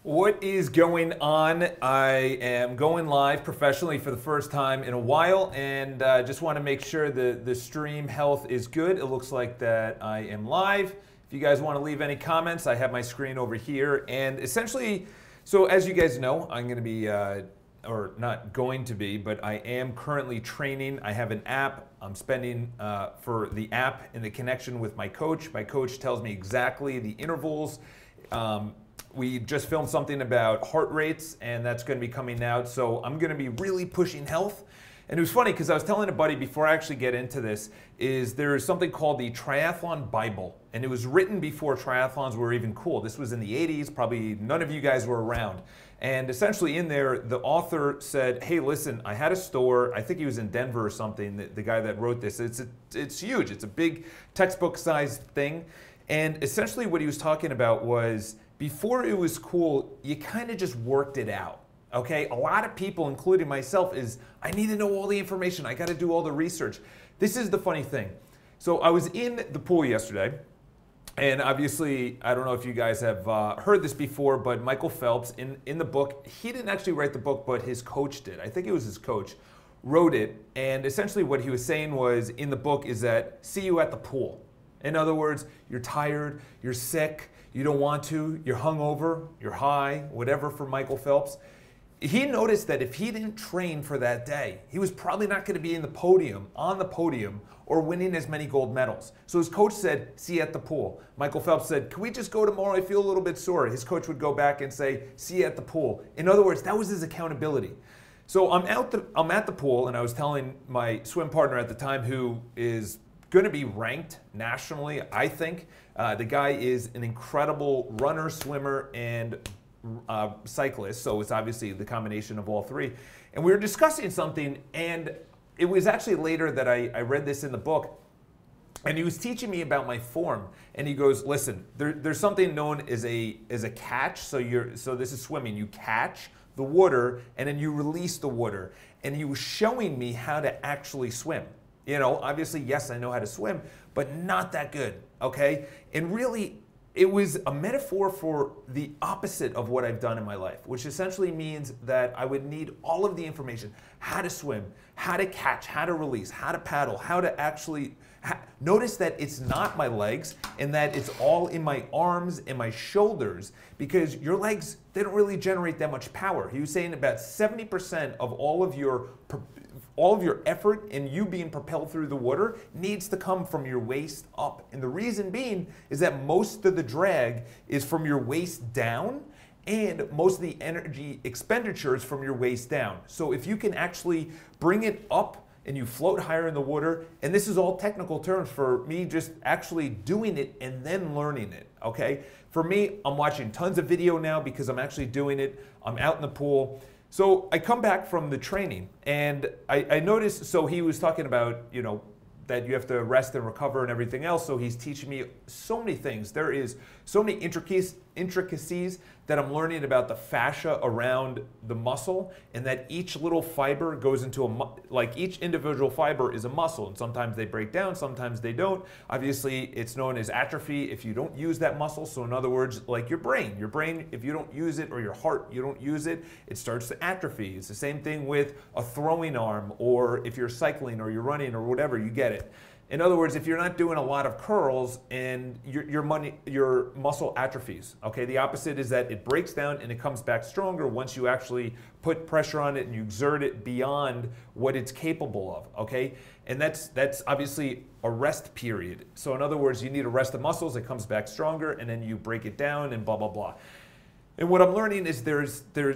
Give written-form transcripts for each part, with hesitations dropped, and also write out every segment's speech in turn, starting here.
What is going on? I am going live professionally for the first time in a while, and just want to make sure the stream health is good. It looks like that I am live. If you guys want to leave any comments, I have my screen over here. And essentially, so as you guys know, I'm going to be, or not going to be, but I am currently training. I have an app. I'm spending for the app in the connection with my coach. My coach tells me exactly the intervals. We just filmed something about heart rates, and that's going to be coming out. So I'm going to be really pushing health. And it was funny because I was telling a buddy before I actually get into this, is there's something called the Triathlon Bible. And it was written before triathlons were even cool. This was in the 80s. Probably none of you guys were around. And essentially in there, the author said, hey, listen, I had a store. I think he was in Denver or something, the guy that wrote this. It's huge. It's a big textbook-sized thing. And essentially what he was talking about was, before it was cool, you kind of just worked it out, okay? A lot of people, including myself, is I need to know all the information. I got to do all the research. This is the funny thing. So I was in the pool yesterday, and obviously, I don't know if you guys have heard this before, but Michael Phelps, in the book, he didn't actually write the book, but his coach did. I think it was his coach, wrote it, and essentially what he was saying was, in the book, is that, see you at the pool. In other words, you're tired, you're sick, you don't want to, you're hungover, you're high, whatever for Michael Phelps. He noticed that if he didn't train for that day, he was probably not going to be on the podium, or winning as many gold medals. So his coach said, see you at the pool. Michael Phelps said, can we just go tomorrow? I feel a little bit sore. His coach would go back and say, see you at the pool. In other words, that was his accountability. So I'm at the pool, and I was telling my swim partner at the time, who is going to be ranked nationally, I think. The guy is an incredible runner, swimmer, and cyclist, so it's obviously the combination of all three. And we were discussing something, and it was actually later that I read this in the book, and he was teaching me about my form. And he goes, listen, there's something known as a catch. So this is swimming. You catch the water, and then you release the water. And he was showing me how to actually swim. You know, obviously, yes, I know how to swim, but not that good, okay? And really, it was a metaphor for the opposite of what I've done in my life, which essentially means that I would need all of the information: how to swim, how to catch, how to release, how to paddle, how to actually... Notice that it's not my legs, and that it's all in my arms and my shoulders, because your legs, they don't really generate that much power. He was saying about 70% of all of your effort in you being propelled through the water needs to come from your waist up. And the reason being is that most of the drag is from your waist down, and most of the energy expenditure is from your waist down. So if you can actually bring it up and you float higher in the water, and this is all technical terms for me just actually doing it and then learning it, okay? For me, I'm watching tons of video now because I'm actually doing it. I'm out in the pool. So I come back from the training, and I noticed, so he was talking about, you know, that you have to rest and recover and everything else. So he's teaching me so many things. There is so many intricacies that I'm learning about the fascia around the muscle, and that each little fiber goes into like each individual fiber is a muscle, and sometimes they break down, sometimes they don't. Obviously, it's known as atrophy if you don't use that muscle. So in other words, like your brain, if you don't use it, or your heart, you don't use it, it starts to atrophy. It's the same thing with a throwing arm, or if you're cycling or you're running or whatever, you get it. In other words, if you're not doing a lot of curls, and your muscle atrophies, okay? The opposite is that it breaks down and it comes back stronger once you actually put pressure on it and you exert it beyond what it's capable of, okay? And that's obviously a rest period. So in other words, you need to rest the muscles, it comes back stronger, and then you break it down and blah, blah, blah. And what I'm learning is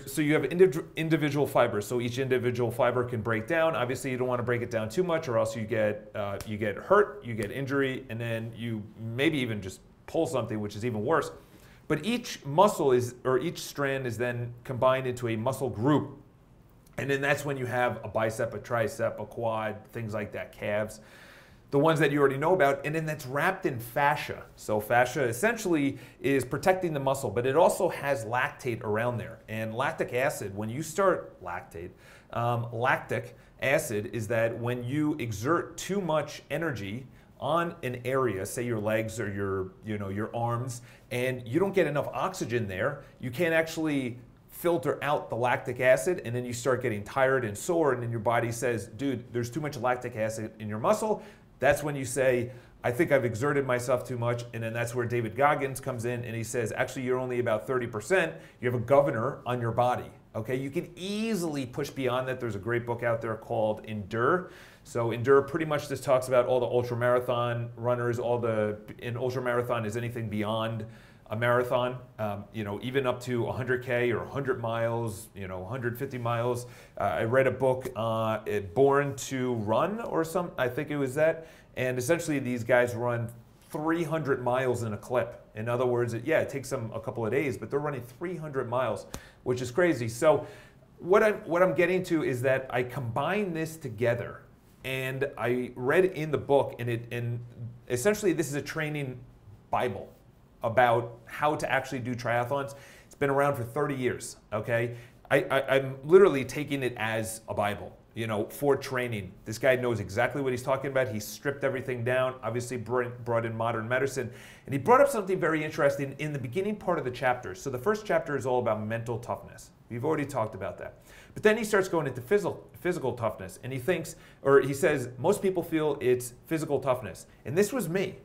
so you have individual fibers. So each individual fiber can break down. Obviously, you don't want to break it down too much, or else you get hurt, you get injury, and then you maybe even just pull something, which is even worse. But each muscle each strand is then combined into a muscle group. And then that's when you have a bicep, a tricep, a quad, things like that, calves. The ones that you already know about, and then that's wrapped in fascia. So fascia essentially is protecting the muscle, but it also has lactate around there. And lactic acid, when you start lactic acid is that when you exert too much energy on an area, say your legs or your arms, and you don't get enough oxygen there, you can't actually filter out the lactic acid, and then you start getting tired and sore, and then your body says, dude, there's too much lactic acid in your muscle. That's when you say, I think I've exerted myself too much, and then that's where David Goggins comes in, and he says, actually, you're only about 30%. You have a governor on your body, okay? You can easily push beyond that. There's a great book out there called Endure. So Endure pretty much just talks about all the ultramarathon runners, and ultramarathon is anything beyond a marathon, even up to 100K or 100 miles, 150 miles. I read a book, Born to Run or some, I think it was that. And essentially these guys run 300 miles in a clip. In other words, it takes them a couple of days, but they're running 300 miles, which is crazy. So what I'm getting to is that I combine this together, and I read in the book, and essentially this is a training Bible about how to actually do triathlons. It's been around for 30 years, okay? I'm literally taking it as a Bible, for training. This guy knows exactly what he's talking about. He stripped everything down, obviously brought in modern medicine, and he brought up something very interesting in the beginning part of the chapter. So the first chapter is all about mental toughness. We've already talked about that. But then he starts going into physical toughness, and he says, most people feel it's physical toughness. And this was me.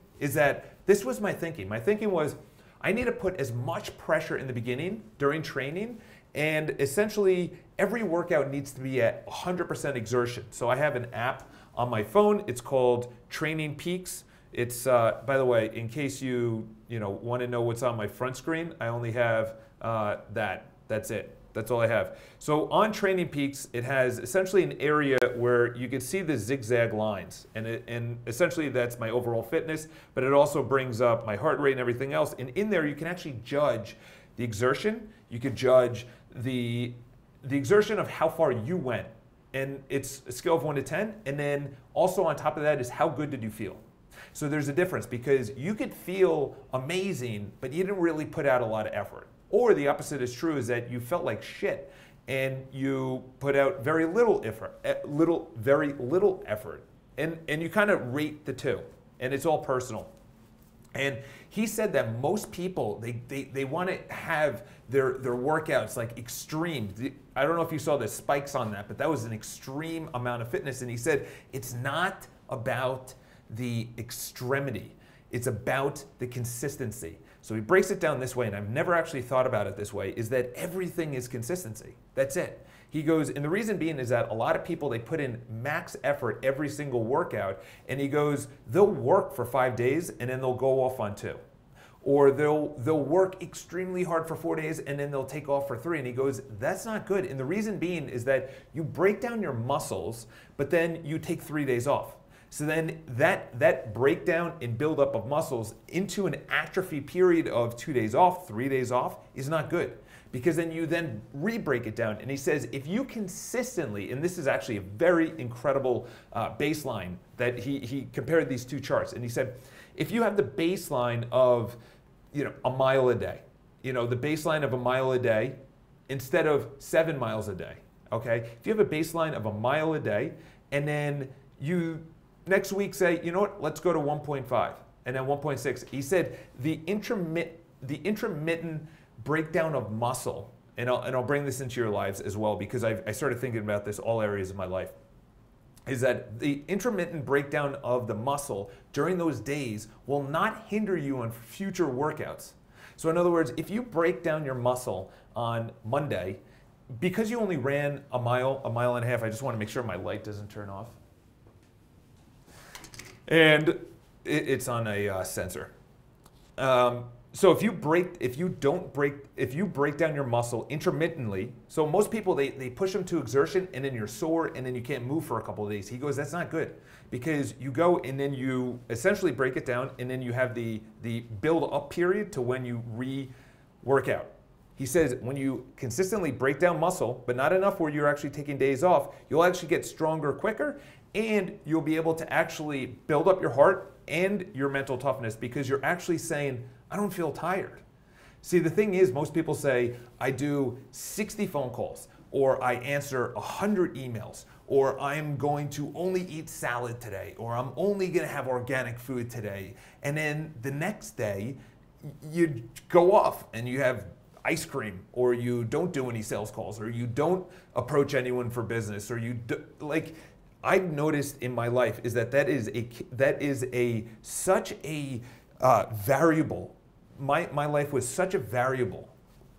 This was my thinking. My thinking was, I need to put as much pressure in the beginning during training, and essentially every workout needs to be at 100% exertion. So I have an app on my phone. It's called Training Peaks. It's, by the way, in case you want to know what's on my front screen, I only have that. That's it. That's all I have. So on Training Peaks, it has essentially an area where you can see the zigzag lines. And essentially that's my overall fitness, but it also brings up my heart rate and everything else. And in there, you can actually judge the exertion. You could judge the exertion of how far you went. And it's a scale of 1 to 10. And then also on top of that is how good did you feel? So there's a difference, because you could feel amazing, but you didn't really put out a lot of effort. Or the opposite is true, is that you felt like shit and you put out very little effort, very little effort. And you kind of rate the two, and it's all personal. And he said that most people, they want to have their workouts like extreme. I don't know if you saw the spikes on that, but that was an extreme amount of fitness. And he said, it's not about the extremity. It's about the consistency. So he breaks it down this way, and I've never actually thought about it this way, is that everything is consistency. That's it. He goes, and the reason being is that a lot of people, they put in max effort every single workout, and he goes, they'll work for 5 days, and then they'll go off on 2. Or they'll work extremely hard for 4 days, and then they'll take off for 3. And he goes, that's not good. And the reason being is that you break down your muscles, but then you take 3 days off. So then that breakdown and buildup of muscles into an atrophy period of 2 days off, 3 days off is not good, because then you then re-break it down. And he says, if you consistently, and this is actually a very incredible baseline that he compared these two charts. And he said, if you have the baseline of a mile a day, the baseline of a mile a day instead of 7 miles a day, okay? If you have a baseline of a mile a day, and then you next week say, you know what, let's go to 1.5 and then 1.6. He said the intermittent breakdown of muscle, and I'll bring this into your lives as well, because I started thinking about this all areas of my life, is that the intermittent breakdown of the muscle during those days will not hinder you on future workouts. So in other words, if you break down your muscle on Monday, because you only ran a mile and a half, I just want to make sure my light doesn't turn off. And it's on a sensor. So if you break down your muscle intermittently, so most people, they push them to exertion, and then you're sore, and then you can't move for a couple of days. He goes, that's not good, because you go and then you essentially break it down, and then you have the build up period to when you re-work out. He says when you consistently break down muscle, but not enough where you're actually taking days off, you'll actually get stronger quicker, and you'll be able to actually build up your heart and your mental toughness, because you're actually saying, I don't feel tired. See, the thing is, most people say, I do 60 phone calls, or I answer 100 emails, or I'm going to only eat salad today, or I'm only going to have organic food today. And then the next day, you go off and you have ice cream, or you don't do any sales calls, or you don't approach anyone for business, or you do, like, I've noticed in my life is that is such a variable. My life was such a variable.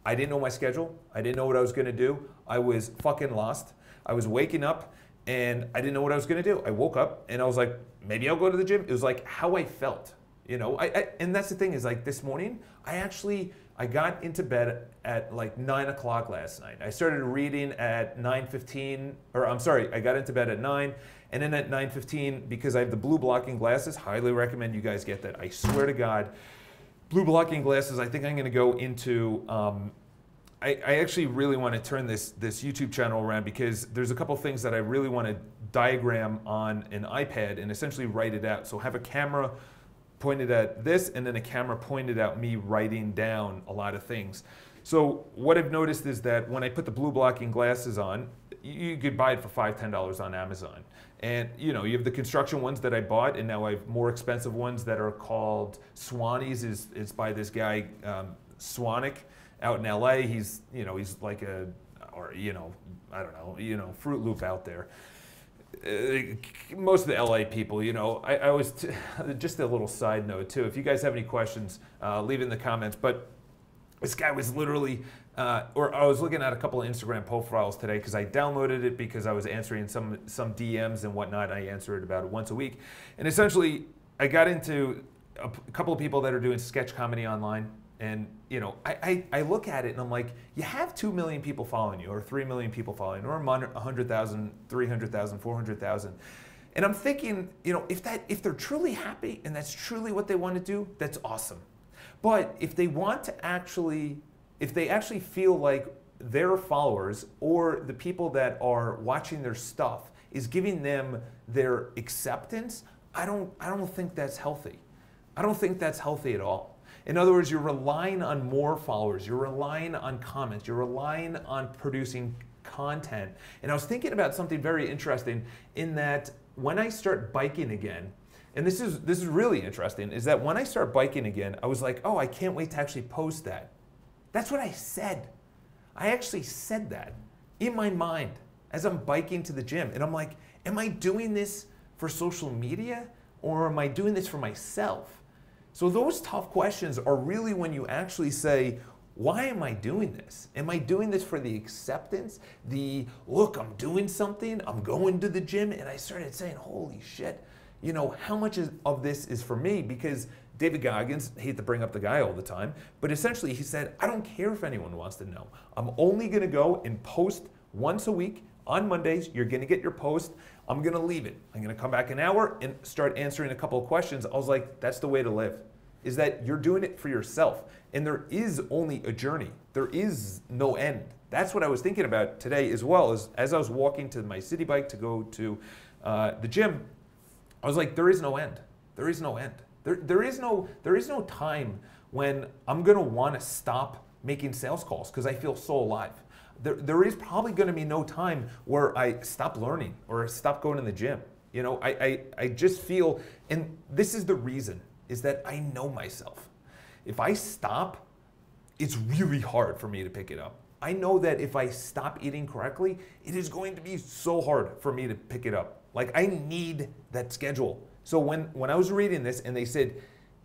I didn't know my schedule. I didn't know what I was going to do. I was fucking lost. I was waking up and I didn't know what I was going to do. I woke up and I was like, maybe I'll go to the gym. It was like how I felt, you know. And that's the thing is, like, this morning, I got into bed at like 9 o'clock last night. I started reading at 9:15, or I'm sorry, I got into bed at 9, and then at 9:15, because I have the blue blocking glasses, highly recommend you guys get that. I swear to God, blue blocking glasses, I think I'm gonna go into, I actually really wanna turn this YouTube channel around, because there's a couple things that I really wanna diagram on an iPad and essentially write it out. So have a camera pointed at this, and then a camera pointed at me writing down a lot of things. So what I've noticed is that when I put the blue blocking glasses on, you could buy it for $5, $10 on Amazon. And you know, you have the construction ones that I bought, and now I have more expensive ones that are called Swannies. It's by this guy, Swanick, out in LA. He's like a, or I don't know, Fruit Loop out there. Most of the LA people, I was, just a little side note too, if you guys have any questions, leave it in the comments. But this guy was literally, or I was looking at a couple of Instagram profiles today, because I downloaded it because I was answering some DMs and whatnot. I answer it about once a week. And essentially, I got into a couple of people that are doing sketch comedy online. And I look at it and I'm like, you have 2 million people following you, or 3 million people following you, or 100,000, 300,000, 400,000. And I'm thinking, if they're truly happy and that's truly what they want to do, that's awesome. But if they actually feel like their followers or the people that are watching their stuff is giving them their acceptance, I don't think that's healthy. I don't think that's healthy at all. In other words, you're relying on more followers, you're relying on comments, you're relying on producing content. And I was thinking about something very interesting, in that when I start biking again, and this is really interesting, is that when I start biking again, I was like, oh, I can't wait to actually post that. That's what I said. I actually said that in my mind as I'm biking to the gym. And I'm like, am I doing this for social media, or am I doing this for myself? So those tough questions are really when you actually say, why am I doing this? Am I doing this for the acceptance? Look, I'm doing something, I'm going to the gym. And I started saying, holy shit, how much of this is for me? Because David Goggins, I hate to bring up the guy all the time, but essentially he said, I don't care if anyone wants to know. I'm only gonna go and post once a week on Mondays. You're gonna get your post. I'm gonna leave it. I'm gonna come back an hour and start answering a couple of questions. I was like, that's the way to live, is that you're doing it for yourself. And there is only a journey. There is no end. That's what I was thinking about today, as well as I was walking to my city bike to go to the gym. I was like, there is no end. There is no end. There is no time when I'm gonna wanna stop making sales calls because I feel so alive. There is probably gonna be no time where I stop learning or stop going to the gym. I just feel, and this is the reason, is that I know myself. If I stop, it's really hard for me to pick it up. I know that if I stop eating correctly, it is going to be so hard for me to pick it up. Like, I need that schedule. So when I was reading this and they said,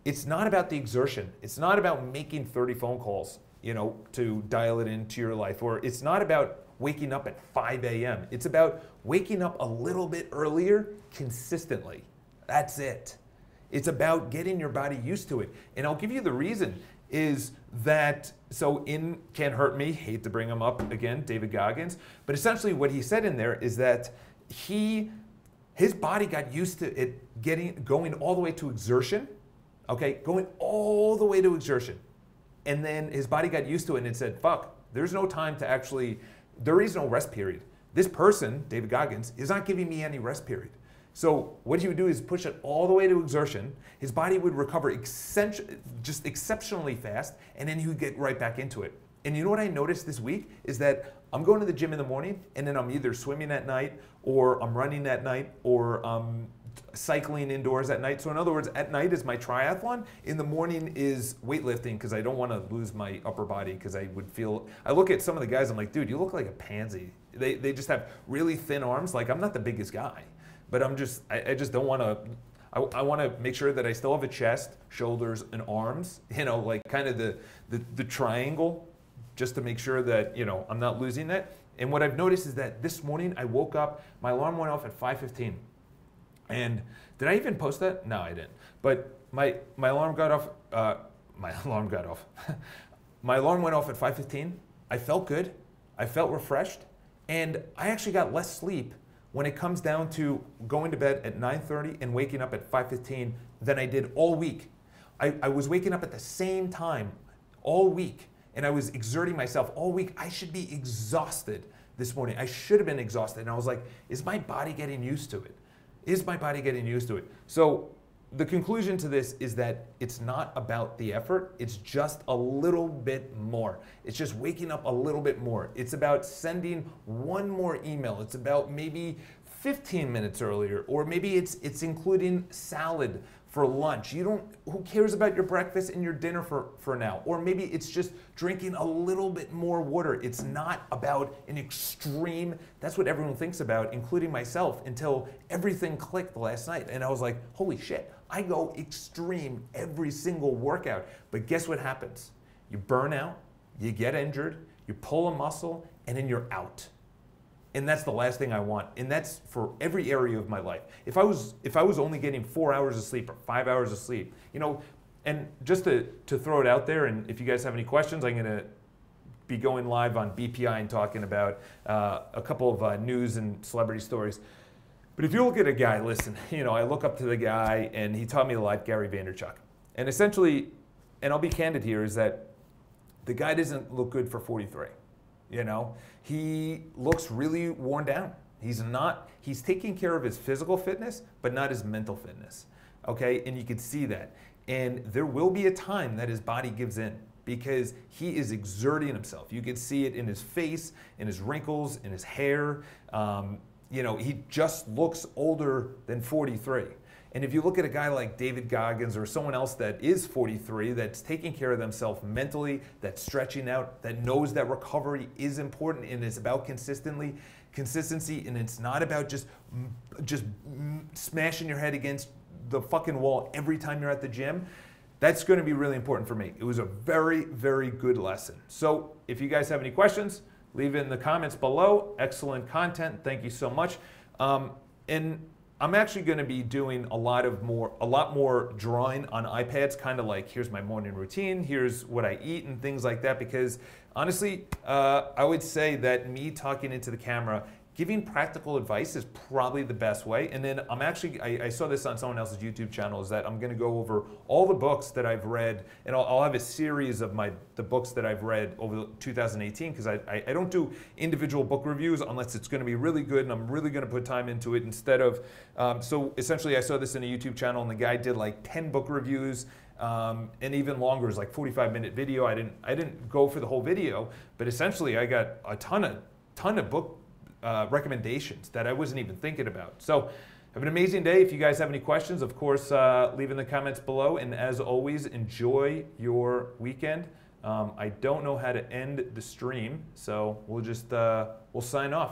it's not about the exertion, it's not about making 30 phone calls, to dial it into your life, or it's not about waking up at 5 a.m. It's about waking up a little bit earlier consistently. That's it. It's about getting your body used to it. And I'll give you the reason is that, so in Can't Hurt Me, hate to bring him up again, David Goggins, but essentially what he said in there is that his body got used to it going all the way to exertion, okay, going all the way to exertion. And then his body got used to it and it said, fuck, there's no time to actually, there is no rest period. This person, David Goggins, is not giving me any rest period. So what he would do is push it all the way to exertion. His body would recover just exceptionally fast, and then he would get right back into it. And you know what I noticed this week is that I'm going to the gym in the morning, and then I'm either swimming at night, or I'm running at night, or I'm cycling indoors at night. So in other words, at night is my triathlon. In the morning is weightlifting, because I don't want to lose my upper body, because I look at some of the guys, I'm like, dude, you look like a pansy. They just have really thin arms. Like, I'm not the biggest guy, but I just don't want to. I want to make sure that I still have a chest, shoulders, and arms, like kind of the triangle, just to make sure that, I'm not losing that. And what I've noticed is that this morning I woke up, my alarm went off at 5:15. And did I even post that? No, I didn't. But my alarm got off, my alarm got off. My alarm went off at 5:15. I felt good. I felt refreshed. And I actually got less sleep when it comes down to going to bed at 9:30 and waking up at 5:15 than I did all week. I was waking up at the same time all week, and I was exerting myself all week. I should be exhausted this morning. I should have been exhausted. And I was like, is my body getting used to it? Is my body getting used to it? So the conclusion to this is that it's not about the effort. It's just a little bit more. It's just waking up a little bit more. It's about sending one more email. It's about maybe 15 minutes earlier, or maybe it's including salad for lunch. Who cares about your breakfast and your dinner for now? Or maybe it's just drinking a little bit more water. It's not about an extreme, that's what everyone thinks about, including myself, until everything clicked last night. And I was like, holy shit, I go extreme every single workout. But guess what happens? You burn out, you get injured, you pull a muscle, and then you're out. And that's the last thing I want. And that's for every area of my life. If I was only getting 4 hours of sleep or 5 hours of sleep, and just to throw it out there, and if you guys have any questions, I'm gonna be going live on BPI and talking about a couple of news and celebrity stories. But if you look at a guy, listen, I look up to the guy, and he taught me a lot, Gary Vaynerchuk. And essentially, and I'll be candid here, is that the guy doesn't look good for 43. He looks really worn down. He's taking care of his physical fitness, but not his mental fitness. Okay, and you can see that. And there will be a time that his body gives in, because he is exerting himself. You can see it in his face, in his wrinkles, in his hair. He just looks older than 43. And if you look at a guy like David Goggins or someone else that is 43, that's taking care of themselves mentally, that's stretching out, that knows that recovery is important and is about consistency, and it's not about just smashing your head against the fucking wall every time you're at the gym, that's going to be really important for me. It was a very, very good lesson. So if you guys have any questions, leave it in the comments below. Excellent content. Thank you so much. And I'm actually going to be doing a lot more drawing on iPads, kind of like, here's my morning routine, here's what I eat and things like that, because honestly, I would say that me talking into the camera, giving practical advice is probably the best way. And then I saw this on someone else's YouTube channel, is that I'm going to go over all the books that I've read, and I'll have a series of the books that I've read over 2018, because I don't do individual book reviews unless it's going to be really good and I'm really going to put time into it, instead of, so essentially I saw this in a YouTube channel, and the guy did like 10 book reviews, and even longer, is like 45-minute video. I didn't go for the whole video, but essentially I got a ton of book recommendations that I wasn't even thinking about. So have an amazing day. If you guys have any questions, of course, leave in the comments below. And as always, enjoy your weekend. I don't know how to end the stream, so we'll sign off.